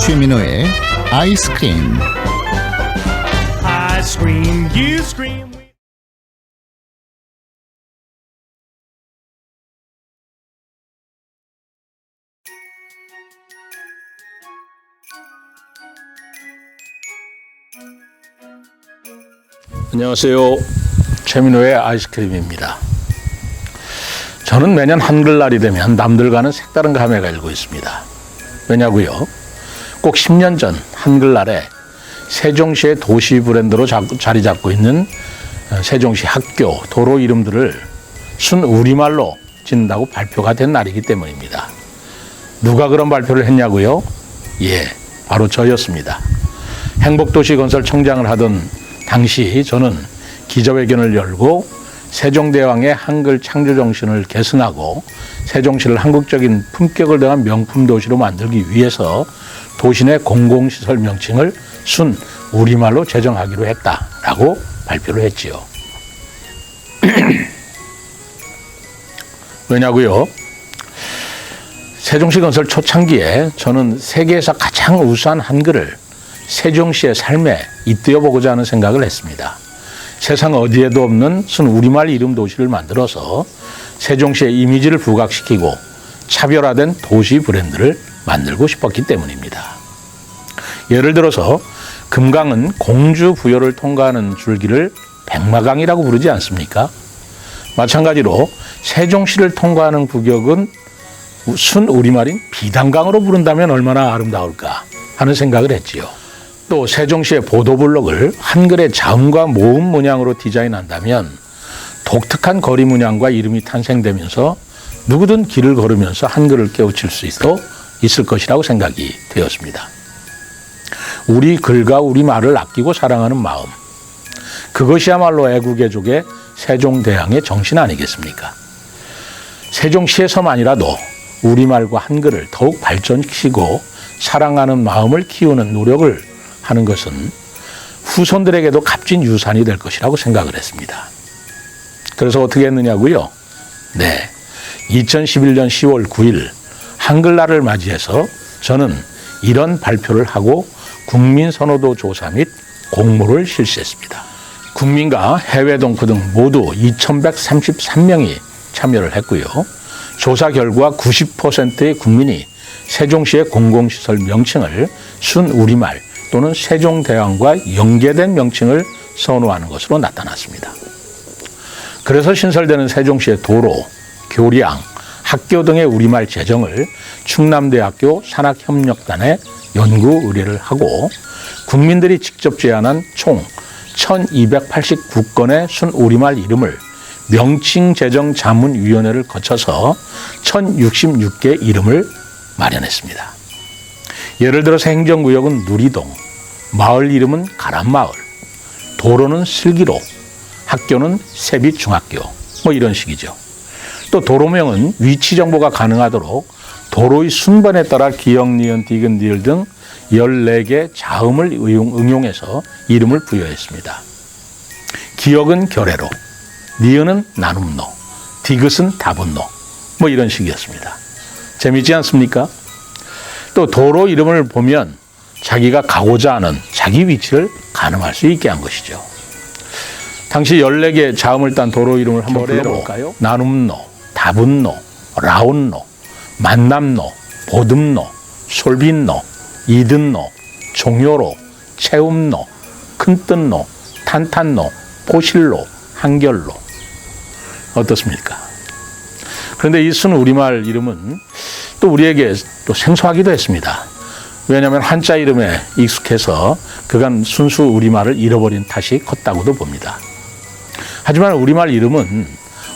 최민호의 아이스크림. I scream, you scream. 안녕하세요. 최민호의 아이스크림입니다. 저는 매년 한글날이 되면 남들과는 색다른 감회가 일고 있습니다. 왜냐고요? 꼭 10년 전 한글날에 세종시의 도시 브랜드로 자리 잡고 있는 세종시 학교, 도로 이름들을 순 우리말로 짓는다고 발표가 된 날이기 때문입니다. 누가 그런 발표를 했냐고요? 예, 바로 저였습니다. 행복도시 건설 청장을 하던 당시 저는 기자회견을 열고 세종대왕의 한글 창조 정신을 계승하고 세종시를 한국적인 품격을 더한 명품 도시로 만들기 위해서 도시 내 공공시설 명칭을 순 우리말로 제정하기로 했다라고 발표를 했지요. 왜냐고요? 세종시 건설 초창기에 저는 세계에서 가장 우수한 한글을 세종시의 삶에 잇대어보고자 하는 생각을 했습니다. 세상 어디에도 없는 순 우리말 이름 도시를 만들어서 세종시의 이미지를 부각시키고 차별화된 도시 브랜드를 만들고 싶었기 때문입니다. 예를 들어서 금강은 공주 부여를 통과하는 줄기를 백마강이라고 부르지 않습니까? 마찬가지로 세종시를 통과하는 구역은 순 우리말인 비단강으로 부른다면 얼마나 아름다울까 하는 생각을 했지요. 또 세종시의 보도블록을 한글의 자음과 모음 문양으로 디자인한다면 독특한 거리 문양과 이름이 탄생되면서 누구든 길을 걸으면서 한글을 깨우칠 수 있을 것이라고 생각이 되었습니다. 우리 글과 우리 말을 아끼고 사랑하는 마음, 그것이야말로 애국애족의 세종대왕의 정신 아니겠습니까? 세종시에서만이라도 우리말과 한글을 더욱 발전시키고 사랑하는 마음을 키우는 노력을 하는 것은 후손들에게도 값진 유산이 될 것이라고 생각을 했습니다. 그래서 어떻게 했느냐고요? 네, 2011년 10월 9일 한글날을 맞이해서 저는 이런 발표를 하고 국민선호도 조사 및 공모를 실시했습니다. 국민과 해외 동포 등 모두 2,133명이 참여를 했고요. 조사 결과 90%의 국민이 세종시의 공공시설 명칭을 순 우리말 또는 세종대왕과 연계된 명칭을 선호하는 것으로 나타났습니다. 그래서 신설되는 세종시의 도로, 교량, 학교 등의 우리말 제정을 충남대학교 산학협력단에 연구 의뢰를 하고 국민들이 직접 제안한 총 1289건의 순 우리말 이름을 명칭 제정 자문위원회를 거쳐서 1066개 이름을 마련했습니다. 예를 들어서 행정구역은 누리동, 마을 이름은 가람마을, 도로는 슬기로, 학교는 세빛중학교, 이런 식이죠. 또 도로명은 위치 정보가 가능하도록 도로의 순번에 따라 기역, 니은, 디귿, 리을 등 14개 자음을 응용해서 이름을 부여했습니다. 기역은 결례로, 니은은 나눔로, 디귿은 다분로, 이런 식이었습니다. 재미있지 않습니까? 또 도로 이름을 보면 자기가 가고자 하는 자기 위치를 가늠할 수 있게 한 것이죠. 당시 14개 자음을 딴 도로 이름을 한번 불러볼까요? 나눔로, 다분로, 라온로, 만남로, 보듬로, 솔빈로, 이든로, 종요로, 채움로, 큰뜬로, 탄탄로, 포실로, 한결로. 어떻습니까? 그런데 이 순 우리말 이름은 또 우리에게 또 생소하기도 했습니다. 왜냐하면 한자 이름에 익숙해서 그간 순수 우리말을 잃어버린 탓이 컸다고도 봅니다. 하지만 우리말 이름은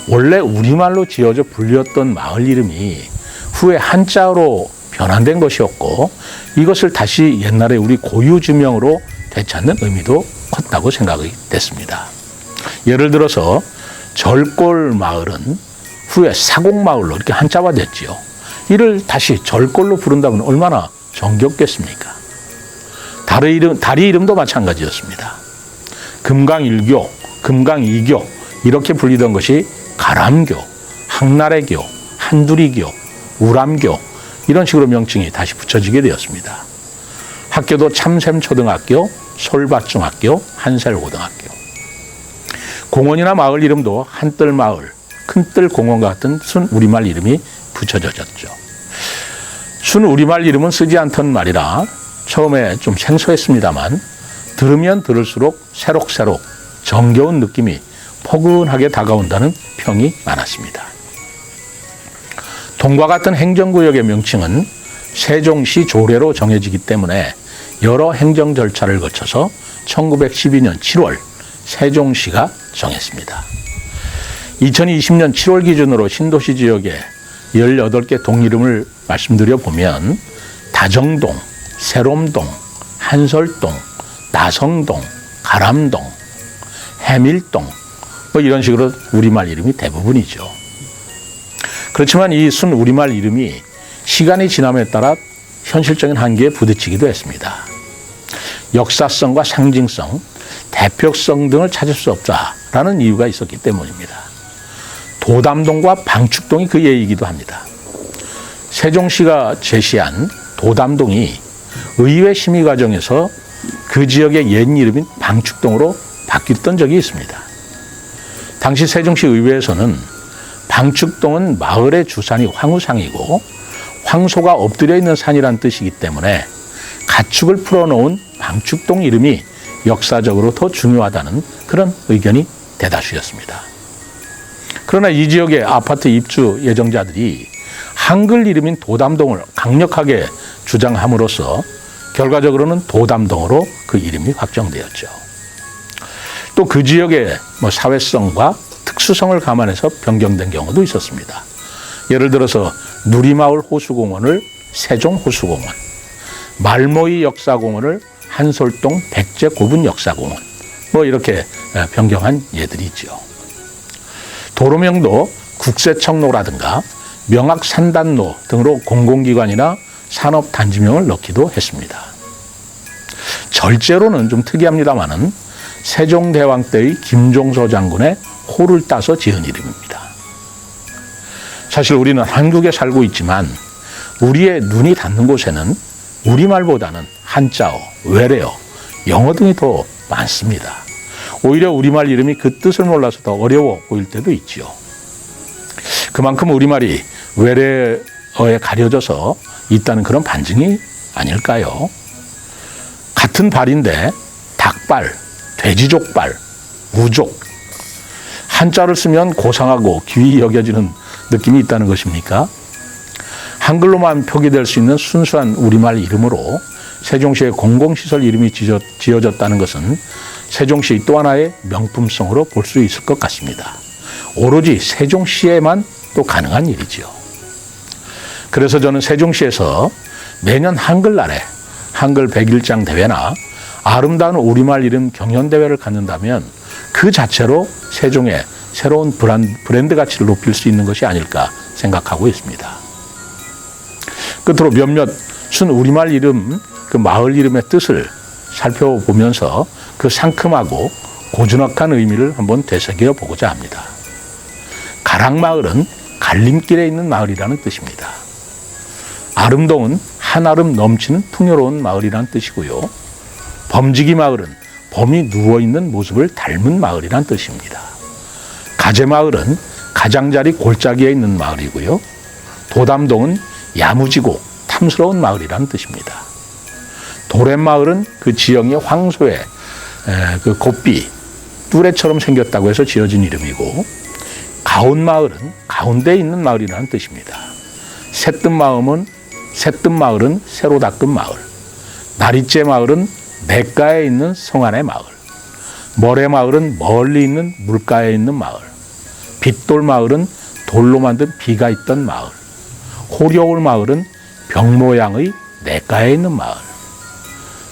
원래 우리말로 지어져 불렸던 마을 이름이 후에 한자로 변환된 것이었고 이것을 다시 옛날에 우리 고유 지명으로 되찾는 의미도 컸다고 생각이 됐습니다. 예를 들어서 절골 마을은 후에 사곡마을로 이렇게 한자화됐지요. 이를 다시 절골로 부른다면 얼마나 정겹겠습니까? 다리 이름도 마찬가지였습니다. 금강일교, 금강이교 이렇게 불리던 것이 가람교, 항나래교, 한두리교, 우람교 이런 식으로 명칭이 다시 붙여지게 되었습니다. 학교도 참샘초등학교, 솔밭중학교, 한셀고등학교. 공원이나 마을 이름도 한뜰마을, 큰뜰공원과 같은 순 우리말 이름이 붙여졌죠. 순 우리말 이름은 쓰지 않던 말이라 처음에 좀 생소했습니다만 들으면 들을수록 새록새록 정겨운 느낌이 포근하게 다가온다는 평이 많았습니다. 동과 같은 행정구역의 명칭은 세종시 조례로 정해지기 때문에 여러 행정 절차를 거쳐서 1912년 7월 세종시가 정했습니다. 2020년 7월 기준으로 신도시 지역에 18개 동 이름을 말씀드려 보면 다정동, 새롬동, 한설동, 나성동, 가람동, 해밀동 뭐 이런 식으로 우리말 이름이 대부분이죠. 그렇지만 이 순 우리말 이름이 시간이 지남에 따라 현실적인 한계에 부딪히기도 했습니다. 역사성과 상징성, 대표성 등을 찾을 수 없다라는 이유가 있었기 때문입니다. 도담동과 방축동이 그 예이기도 합니다. 세종시가 제시한 도담동이 의회 심의 과정에서 그 지역의 옛 이름인 방축동으로 바뀌었던 적이 있습니다. 당시 세종시 의회에서는 방축동은 마을의 주산이 황우상이고 황소가 엎드려 있는 산이란 뜻이기 때문에 가축을 풀어놓은 방축동 이름이 역사적으로 더 중요하다는 그런 의견이 대다수였습니다. 그러나 이 지역의 아파트 입주 예정자들이 한글 이름인 도담동을 강력하게 주장함으로써 결과적으로는 도담동으로 그 이름이 확정되었죠. 또 그 지역의 사회성과 특수성을 감안해서 변경된 경우도 있었습니다. 예를 들어서 누리마을 호수공원을 세종호수공원, 말모이 역사공원을 한솔동 백제고분 역사공원 이렇게 변경한 예들이 있죠. 도로명도 국세청로라든가 명학산단로 등으로 공공기관이나 산업단지명을 넣기도 했습니다. 절제로는 좀 특이합니다만은 세종대왕 때의 김종서 장군의 호를 따서 지은 이름입니다. 사실 우리는 한국에 살고 있지만 우리의 눈이 닿는 곳에는 우리말보다는 한자어, 외래어, 영어 등이 더 많습니다. 오히려 우리말 이름이 그 뜻을 몰라서 더 어려워 보일 때도 있지요. 그만큼 우리말이 외래어에 가려져서 있다는 그런 반증이 아닐까요? 같은 발인데 닭발, 돼지족발, 우족. 한자를 쓰면 고상하고 귀히 여겨지는 느낌이 있다는 것입니까? 한글로만 표기될 수 있는 순수한 우리말 이름으로 세종시의 공공시설 이름이 지어졌다는 것은 세종시 또 하나의 명품성으로 볼 수 있을 것 같습니다. 오로지 세종시에만 또 가능한 일이지요. 그래서 저는 세종시에서 매년 한글날에 한글 100일장 대회나 아름다운 우리말 이름 경연대회를 갖는다면 그 자체로 세종의 새로운 브랜드 가치를 높일 수 있는 것이 아닐까 생각하고 있습니다. 끝으로 몇몇 순 우리말 이름, 그 마을 이름의 뜻을 살펴보면서 그 상큼하고 고즈넉한 의미를 한번 되새겨 보고자 합니다. 가락마을은 갈림길에 있는 마을이라는 뜻입니다. 아름동은 한아름 넘치는 풍요로운 마을이라는 뜻이고요. 범지기 마을은 범이 누워있는 모습을 닮은 마을이란 뜻입니다. 가재마을은 가장자리 골짜기에 있는 마을이고요. 도담동은 야무지고 탐스러운 마을이란 뜻입니다. 도랫마을은 그 지형의 황소의 그 곱비, 뚜레처럼 생겼다고 해서 지어진 이름이고, 가온마을은 가운데에 있는 마을이라는 뜻입니다. 새뜸마을은 새로 닦은 마을, 나리째마을은 냇가에 있는 성안의 마을, 머래마을은 멀리 있는 물가에 있는 마을, 빗돌마을은 돌로 만든 비가 있던 마을, 호려울마을은 병 모양의 냇가에 있는 마을,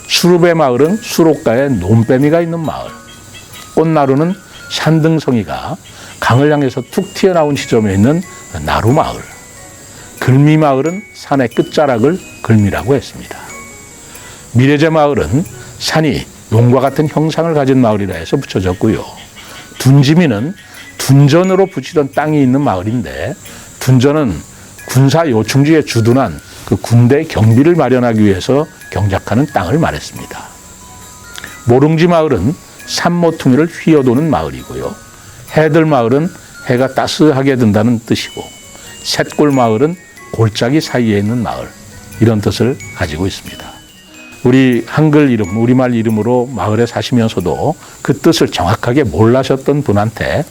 수르배마을은 수록가에 논뱀이가 있는 마을, 꽃나루는 산등성이가 강을 향해서 툭 튀어나온 지점에 있는 나루마을, 글미마을은 산의 끝자락을 글미라고 했습니다. 미래제마을은 산이 용과 같은 형상을 가진 마을이라 해서 붙여졌고요. 둔지미는 둔전으로 붙이던 땅이 있는 마을인데, 둔전은 군사 요충지에 주둔한 그 그 군대 경비를 마련하기 위해서 경작하는 땅을 말했습니다. 모릉지 마을은 산모퉁이를 휘어도는 마을이고요. 해들 마을은 해가 따스하게 든다는 뜻이고, 셋골 마을은 골짜기 사이에 있는 마을, 이런 뜻을 가지고 있습니다. 우리 한글 이름, 우리말 이름으로 마을에 사시면서도 그 뜻을 정확하게 몰라셨던 분한테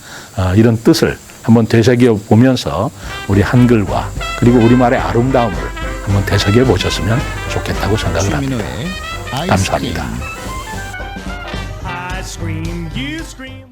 이런 뜻을 한번 되새겨 보면서 우리 한글과 그리고 우리말의 아름다움을 한번 되새겨 보셨으면 좋겠다고 생각을 합니다. 주민호의 아이스크림. 감사합니다. I scream, you scream.